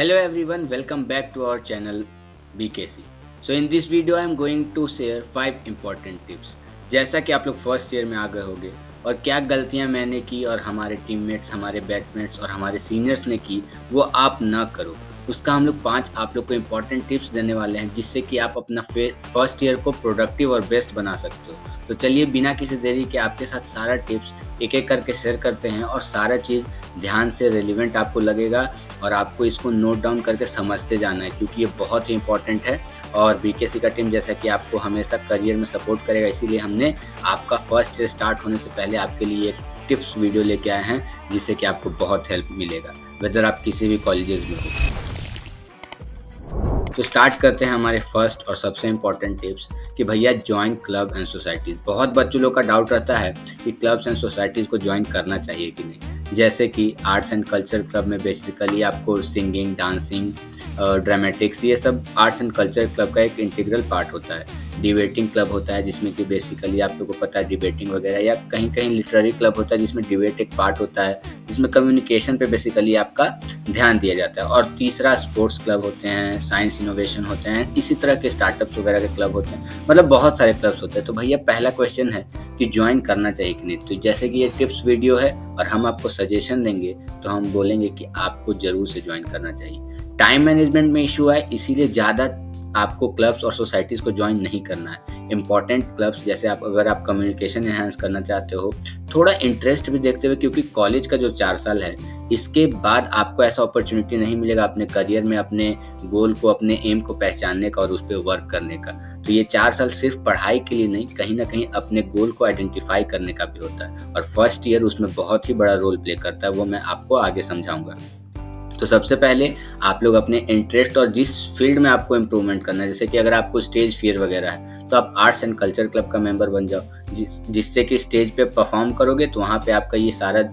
Hello everyone, welcome back to our channel BKC. So in this video I am going to share 5 important tips. जैसा कि आप लोग first year में आ गए होंगे और क्या गलतियां मैंने की और हमारे टीममेट्स, हमारे बैचमेट्स और हमारे सीनियर्स ने की वो आप ना करो, उसका हम लोग 5 आप लोग को इम्पॉर्टेंट टिप्स देने वाले हैं जिससे कि आप अपना फर्स्ट ईयर को प्रोडक्टिव और बेस्ट बना सकते हो। तो चलिए बिना किसी देरी के आपके साथ सारा टिप्स एक एक करके शेयर करते हैं और सारा चीज़ ध्यान से रेलिवेंट आपको लगेगा और आपको इसको नोट डाउन करके समझते जाना है क्योंकि ये बहुत ही इंपॉर्टेंट है। और बीकेसी का टीम जैसा कि आपको हमेशा करियर में सपोर्ट करेगा, इसीलिए हमने आपका फर्स्ट ईयर स्टार्ट होने से पहले आपके लिए एक टिप्स वीडियो लेके आए हैं जिससे कि आपको बहुत हेल्प मिलेगा वेदर आप किसी भी कॉलेजेस में हो। तो स्टार्ट करते हैं हमारे फर्स्ट और सबसे इम्पॉर्टेंट टिप्स कि भैया ज्वाइन क्लब एंड सोसाइटीज़। बहुत बच्चों लोग का डाउट रहता है कि क्लब्स एंड सोसाइटीज़ को ज्वाइन करना चाहिए कि नहीं। जैसे कि आर्ट्स एंड कल्चर क्लब में बेसिकली आपको सिंगिंग, डांसिंग, ड्रामेटिक्स, ये सब आर्ट्स एंड कल्चर क्लब का एक इंटीग्रल पार्ट होता है। डिबेटिंग क्लब होता है जिसमें कि बेसिकली आप लोगों को पता है डिबेटिंग वगैरह, या कहीं कहीं लिटरेरी क्लब होता है जिसमें डिबेट एक पार्ट होता है जिसमें कम्युनिकेशन पे बेसिकली आपका ध्यान दिया जाता है। और तीसरा स्पोर्ट्स क्लब होते हैं, साइंस इनोवेशन होते हैं, इसी तरह के स्टार्टअप्स वगैरह के क्लब होते हैं, मतलब बहुत सारे क्लब्स होते हैं। तो भैया पहला क्वेश्चन है कि ज्वाइन करना चाहिए कि नहीं। तो जैसे कि ये टिप्स वीडियो है और हम आपको सजेशन देंगे तो हम बोलेंगे कि आपको ज़रूर से ज्वाइन करना चाहिए। टाइम मैनेजमेंट में इशू है, इसीलिए ज़्यादा आपको क्लब्स और सोसाइटीज़ को ज्वाइन नहीं करना है। इंपॉर्टेंट क्लब्स जैसे अगर आप कम्युनिकेशन एनहांस करना चाहते हो, थोड़ा इंटरेस्ट भी देखते हुए, क्योंकि कॉलेज का जो 4 साल है इसके बाद आपको ऐसा अपॉर्चुनिटी नहीं मिलेगा अपने करियर में अपने गोल को, अपने एम को पहचानने का और उस पर वर्क करने का। तो ये 4 साल सिर्फ पढ़ाई के लिए नहीं, कहीं ना कहीं अपने गोल को आइडेंटिफाई करने का भी होता है और फर्स्ट ईयर उसमें बहुत ही बड़ा रोल प्ले करता है, वो मैं आपको आगे समझाऊंगा। तो सबसे पहले आप लोग अपने इंटरेस्ट और जिस फील्ड में आपको इम्प्रूवमेंट करना है, जैसे कि अगर आपको स्टेज फियर वगैरह है तो आप आर्ट्स एंड कल्चर क्लब का मेंबर बन जाओ, जिससे कि स्टेज पे परफॉर्म करोगे तो वहाँ पे आपका ये सारा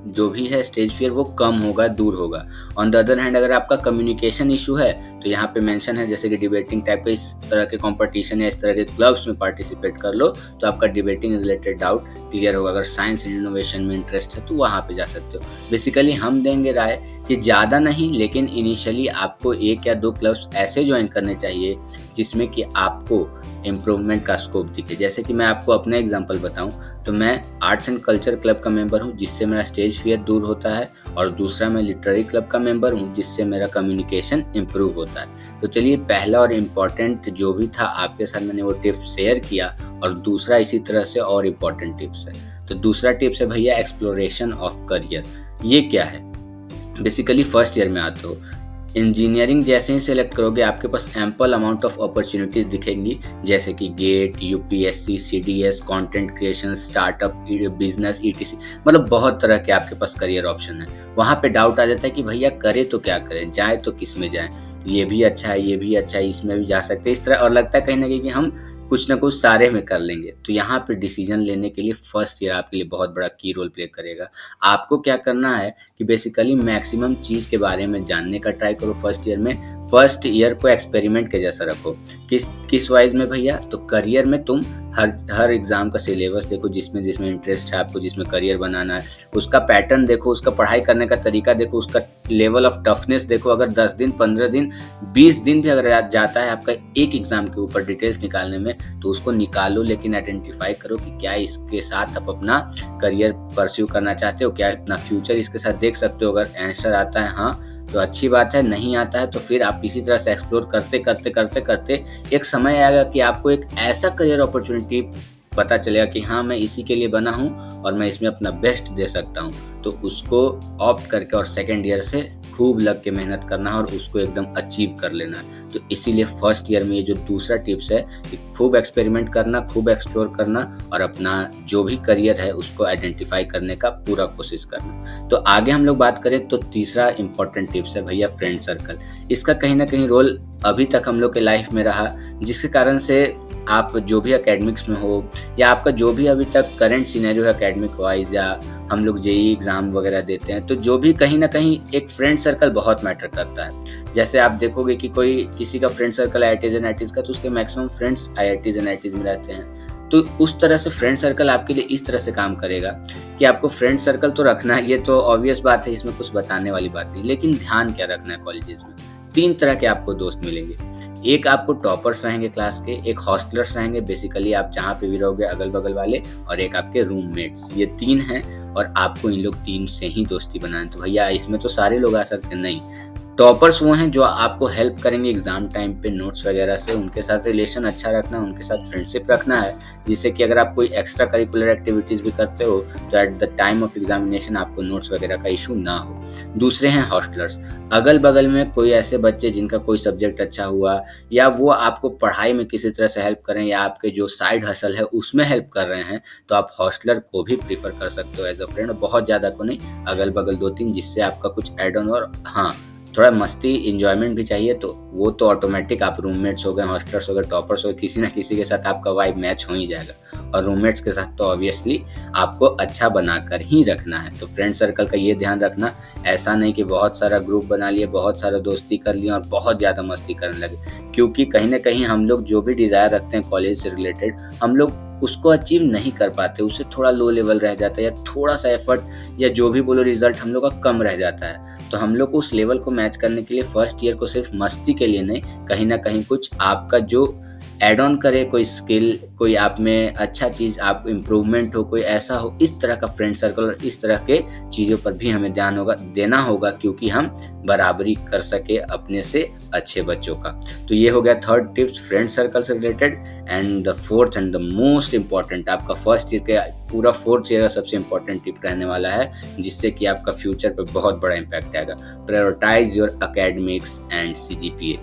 जो भी है स्टेज फियर वो कम होगा, दूर होगा। ऑन द अदर हैंड अगर आपका कम्युनिकेशन इशू है तो यहाँ पे मेंशन है जैसे कि डिबेटिंग टाइप का इस तरह के कंपटीशन या इस तरह के क्लब्स में पार्टिसिपेट कर लो तो आपका डिबेटिंग रिलेटेड डाउट क्लियर होगा। अगर साइंस एंड इनोवेशन में इंटरेस्ट है तो वहाँ पे जा सकते हो। बेसिकली हम देंगे राय कि ज़्यादा नहीं, लेकिन इनिशियली आपको 1 या 2 क्लब्स ऐसे ज्वाइन करने चाहिए जिसमें कि आपको इम्प्रूवमेंट का स्कोप दिखे। जैसे कि मैं आपको अपना एग्जांपल बताऊं तो मैं आर्ट्स एंड कल्चर क्लब का मेंबर हूं जिससे मेरा स्टेज फियर दूर होता है, और दूसरा मैं लिटरेरी क्लब का मेंबर हूं जिससे मेरा कम्युनिकेशन इम्प्रूव होता है। तो चलिए पहला और इम्पॉर्टेंट जो भी था आपके साथ मैंने वो टिप्स शेयर किया, और दूसरा इसी तरह से और इम्पॉर्टेंट टिप्स है। तो दूसरा टिप्स है भैया एक्सप्लोरेशन ऑफ करियर। ये क्या है? बेसिकली फर्स्ट ईयर में आते हो, इंजीनियरिंग जैसे ही सेलेक्ट करोगे आपके पास एम्पल अमाउंट ऑफ अपॉर्चुनिटीज दिखेंगी, जैसे कि GATE, UPSC, CDS, content creation, startup, business, etc, मतलब बहुत तरह के आपके पास करियर ऑप्शन है। वहाँ पे डाउट आ जाता है कि भैया करे तो क्या करें, जाए तो किस में जाए, ये भी अच्छा है, ये भी अच्छा है, इसमें भी जा सकते हैं, इस तरह, और लगता है कहीं ना कहीं कि हम कुछ ना कुछ सारे में कर लेंगे। तो यहाँ पे डिसीजन लेने के लिए फर्स्ट ईयर आपके लिए बहुत बड़ा की रोल प्ले करेगा। आपको क्या करना है कि बेसिकली मैक्सिमम चीज़ के बारे में जानने का ट्राई करो फर्स्ट ईयर में। फर्स्ट ईयर को एक्सपेरिमेंट के जैसा रखो। किस वाइज में भैया? तो करियर में तुम हर एग्ज़ाम का सिलेबस देखो, जिसमें इंटरेस्ट है आपको, जिसमें करियर बनाना है, उसका पैटर्न देखो, उसका पढ़ाई करने का तरीका देखो, उसका लेवल ऑफ टफनेस देखो। अगर 10 दिन, 15 दिन, 20 दिन भी अगर जाता है आपका एक एग्ज़ाम के ऊपर डिटेल्स निकालने में तो उसको निकालो, लेकिन आइडेंटिफाई करो कि क्या इसके साथ आप अपना करियर परस्यू करना चाहते हो, क्या अपना फ्यूचर इसके साथ देख सकते हो। अगर आंसर आता है हाँ तो अच्छी बात है, नहीं आता है तो फिर आप इसी तरह से एक्सप्लोर करते करते करते करते एक समय आएगा कि आपको एक ऐसा करियर अपॉर्चुनिटी पता चलेगा कि हाँ मैं इसी के लिए बना हूँ और मैं इसमें अपना बेस्ट दे सकता हूँ। तो उसको ऑप्ट करके और सेकेंड ईयर से खूब लग के मेहनत करना है और उसको एकदम अचीव कर लेना है। तो इसीलिए फर्स्ट ईयर में ये जो दूसरा टिप्स है कि खूब एक्सपेरिमेंट करना, खूब एक्सप्लोर करना और अपना जो भी करियर है उसको आइडेंटिफाई करने का पूरा कोशिश करना। तो आगे हम लोग बात करें तो तीसरा इंपॉर्टेंट टिप्स है भैया फ्रेंड सर्कल। इसका कहीं ना कहीं रोल अभी तक हम लोग के लाइफ में रहा, जिसके कारण से आप जो भी एकेडमिक्स में हो या आपका जो भी अभी तक करंट सिनेरियो है एकेडमिक वाइज, या हम लोग जेईई एग्ज़ाम वगैरह देते हैं, तो जो भी कहीं ना कहीं एक फ्रेंड सर्कल बहुत मैटर करता है। जैसे आप देखोगे कि किसी का फ्रेंड सर्कल आईआईटीज़ एनआईटीज़ का, तो उसके मैक्सिमम फ्रेंड्स आईआईटीज़ एनआईटीज़ में रहते हैं। तो उस तरह से फ्रेंड सर्कल आपके लिए इस तरह से काम करेगा कि आपको फ्रेंड सर्कल तो रखना है, ये तो ऑब्वियस बात है, इसमें कुछ बताने वाली बात नहीं। लेकिन ध्यान क्या रखना है कॉलेजेस में, 3 तरह के आपको दोस्त मिलेंगे। एक आपको टॉपर्स रहेंगे क्लास के, एक हॉस्टलर्स रहेंगे, बेसिकली आप जहाँ पे भी रहोगे अगल-बगल वाले, और एक आपके रूममेट्स। ये 3 हैं और आपको इन लोग 3 से ही दोस्ती बनाना है। तो भैया इसमें तो सारे लोग आ सकते हैं, नहीं। टॉपर्स वो हैं जो आपको हेल्प करेंगे एग्ज़ाम टाइम पे नोट्स वगैरह से, उनके साथ रिलेशन अच्छा रखना, उनके साथ फ्रेंडशिप रखना है, जिससे कि अगर आप कोई एक्स्ट्रा करिकुलर एक्टिविटीज़ भी करते हो तो at the time of examination आपको नोट्स वगैरह का इशू ना हो। दूसरे हैं हॉस्टलर्स, अगल-बगल में कोई ऐसे बच्चे जिनका कोई सब्जेक्ट अच्छा हुआ या वो आपको पढ़ाई में किसी तरह से हेल्प कर रहे हैं या आपके जो साइड हसल है उसमें हेल्प कर रहे हैं, तो आप हॉस्टलर को भी प्रेफ़र कर सकते हो एज़ अ फ्रेंड। बहुत ज़्यादा को नहीं, अगल-बगल 2-3 जिससे आपका कुछ ऐड ऑन, और हाँ, थोड़ा मस्ती एन्जॉयमेंट भी चाहिए तो वो तो ऑटोमेटिक आप रूममेट्स हो गए, हॉस्टलर्स हो गए, टॉपर्स हो गए, किसी ना किसी के साथ आपका वाइब मैच हो ही जाएगा। और रूममेट्स के साथ तो ऑब्वियसली आपको अच्छा बनाकर ही रखना है। तो फ्रेंड सर्कल का ये ध्यान रखना, ऐसा नहीं कि बहुत सारा ग्रुप बना लिए, बहुत सारा दोस्ती कर लिया और बहुत ज़्यादा मस्ती करने लगे, क्योंकि कहीं न कहीं हम लोग जो भी डिज़ायर रखते हैं कॉलेज से रिलेटेड, हम लोग उसको अचीव नहीं कर पाते, उससे थोड़ा लो लेवल रह जाता है या थोड़ा-सा एफर्ट या जो भी बोलो रिज़ल्ट हम लोग का कम रह जाता है। तो हम लोग को उस लेवल को मैच करने के लिए फर्स्ट ईयर को सिर्फ मस्ती के लिए नहीं, कहीं न कहीं कुछ आपका जो ऐड ऑन करे, कोई स्किल, कोई आप में अच्छा चीज़, आप इम्प्रूवमेंट हो, कोई ऐसा हो, इस तरह का फ्रेंड सर्कल और इस तरह के चीज़ों पर भी हमें ध्यान देना होगा, क्योंकि हम बराबरी कर सके अपने से अच्छे बच्चों का। तो ये हो गया थर्ड टिप्स फ्रेंड सर्कल से related. And the fourth and the most important, आपका फर्स्ट ईयर के पूरा फोर्थ ईयर का सबसे इम्पॉर्टेंट टिप रहने वाला है, जिससे कि आपका फ्यूचर पे बहुत बड़ा इम्पैक्ट आएगा। Prioritise your academics and CGPA.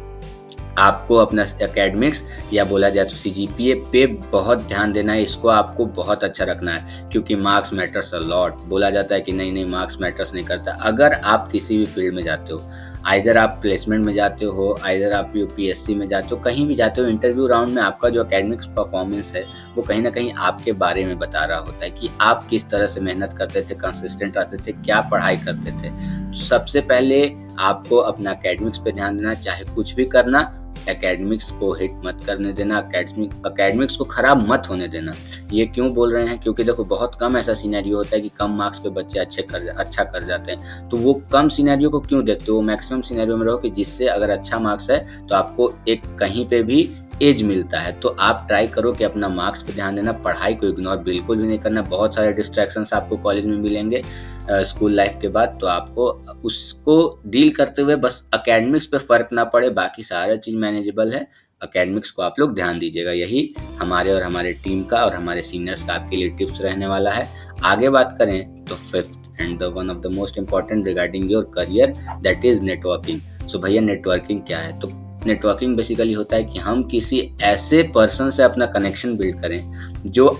आपको अपना एकेडमिक्स या बोला जाए तो सीजीपीए पे बहुत ध्यान देना है, इसको आपको बहुत अच्छा रखना है, क्योंकि मार्क्स मैटर्स अ लॉट। बोला जाता है कि नहीं मार्क्स मैटर्स नहीं करता। अगर आप किसी भी फील्ड में जाते हो, आइदर आप प्लेसमेंट में जाते हो, आइदर आप यूपीएससी में जाते हो, कहीं भी जाते हो, इंटरव्यू राउंड में आपका जो एकेडमिक्स परफॉर्मेंस है वो कहीं ना कहीं आपके बारे में बता रहा होता है कि आप किस तरह से मेहनत करते थे, कंसिस्टेंट रहते थे, क्या पढ़ाई करते थे। तो सबसे पहले आपको अपना एकेडमिक्स पे ध्यान देना, चाहे कुछ भी करना, एकेडमिक्स को हिट मत करने देना, एकेडमिक्स को खराब मत होने देना। ये क्यों बोल रहे हैं, क्योंकि देखो बहुत कम ऐसा सिनेरियो होता है कि कम मार्क्स पे बच्चे अच्छा कर जाते हैं। तो वो कम सिनेरियो को क्यों देखते हो, मैक्सिमम सिनेरियो में रहो कि जिससे अगर अच्छा मार्क्स है तो आपको एक कहीं पे भी एज मिलता है। तो आप ट्राई करो कि अपना मार्क्स पे ध्यान देना, पढ़ाई को इग्नोर बिल्कुल भी नहीं करना। बहुत सारे डिस्ट्रैक्शंस आपको कॉलेज में मिलेंगे स्कूल लाइफ के बाद, तो आपको उसको डील करते हुए बस एकेडमिक्स पे फ़र्क ना पड़े, बाकी सारा चीज़ मैनेजेबल है। एकेडमिक्स को आप लोग ध्यान दीजिएगा। यही हमारे और हमारे टीम का और हमारे सीनियर्स का आपके लिए टिप्स रहने वाला है। आगे बात करें तो fifth and the one of the most important regarding your career, that is networking. So भैया नेटवर्किंग क्या है? तो नेटवर्किंग बेसिकली होता है कि हम किसी ऐसे पर्सन से अपना कनेक्शन बिल्ड करें जो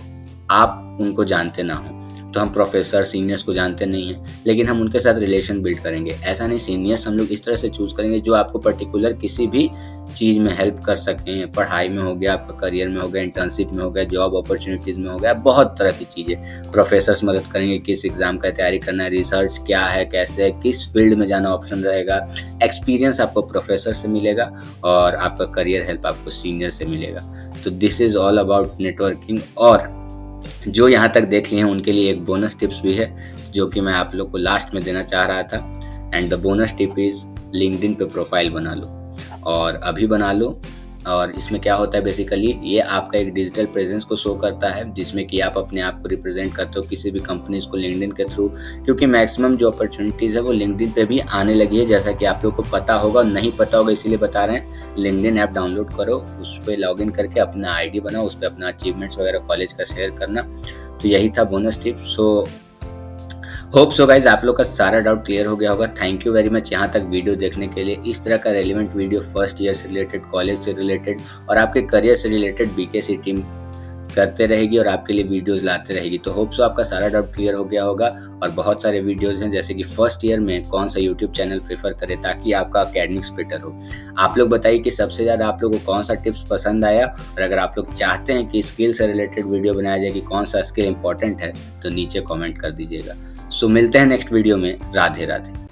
आप उनको जानते ना हो। तो हम प्रोफेसर सीनियर्स को जानते नहीं हैं, लेकिन हम उनके साथ रिलेशन बिल्ड करेंगे। ऐसा नहीं, सीनियर्स हम लोग इस तरह से चूज़ करेंगे जो आपको पर्टिकुलर किसी भी चीज़ में हेल्प कर सकें। पढ़ाई में हो गया, आपका करियर में हो गया, इंटर्नशिप में हो गया, जॉब अपॉर्चुनिटीज़ में हो गया, बहुत तरह की चीज़ें। प्रोफेसर्स मदद करेंगे किस एग्ज़ाम का तैयारी करना है, रिसर्च क्या है, कैसे है, किस फील्ड में जाना ऑप्शन रहेगा। एक्सपीरियंस आपको प्रोफेसर से मिलेगा और आपका करियर हेल्प आपको सीनियर से मिलेगा। तो this is all about networking. और जो यहाँ तक देख लिए हैं उनके लिए एक बोनस टिप्स भी है जो कि मैं आप लोग को लास्ट में देना चाह रहा था। And the bonus tip is LinkedIn पे प्रोफाइल बना लो, और अभी बना लो। और इसमें क्या होता है, बेसिकली ये आपका एक डिजिटल प्रेजेंस को शो करता है, जिसमें कि आप अपने आप को रिप्रेजेंट करते हो किसी भी कंपनीज को लिंक्डइन के थ्रू, क्योंकि मैक्सिमम जो अपॉर्चुनिटीज़ है वो लिंक्डइन पे भी आने लगी है, जैसा कि आप लोग को पता होगा। नहीं पता होगा इसीलिए बता रहे हैं। लिंक्डइन ऐप डाउनलोड करो, उस पर लॉगिन करके अपना आईडी बनाओ, उस पर अपना अचीवमेंट्स वगैरह कॉलेज का शेयर करना। तो यही था bonus tip. So hope so guys आप लोग का सारा डाउट क्लियर हो गया होगा। थैंक यू वेरी मच यहाँ तक वीडियो देखने के लिए। इस तरह का रेलिवेंट वीडियो फर्स्ट ईयर से रिलेटेड, कॉलेज से रिलेटेड और आपके करियर से रिलेटेड बीकेसी टीम करते रहेगी और आपके लिए वीडियोस लाते रहेगी। तो होप सो आपका सारा डाउट क्लियर हो गया होगा। और बहुत सारे वीडियोस हैं, जैसे कि फर्स्ट ईयर में कौन सा यूट्यूब चैनल प्रेफर करें ताकि आपका एकेडमिक्स बेटर हो। आप लोग बताइए कि सबसे ज़्यादा आप लोगों को कौन सा टिप्स पसंद आया, और अगर आप लोग चाहते हैं कि स्किल से रिलेटेड वीडियो बनाया जाए कि कौन सा स्किल इंपॉर्टेंट है, तो नीचे कॉमेंट कर दीजिएगा। सो मिलते हैं नेक्स्ट वीडियो में। राधे राधे।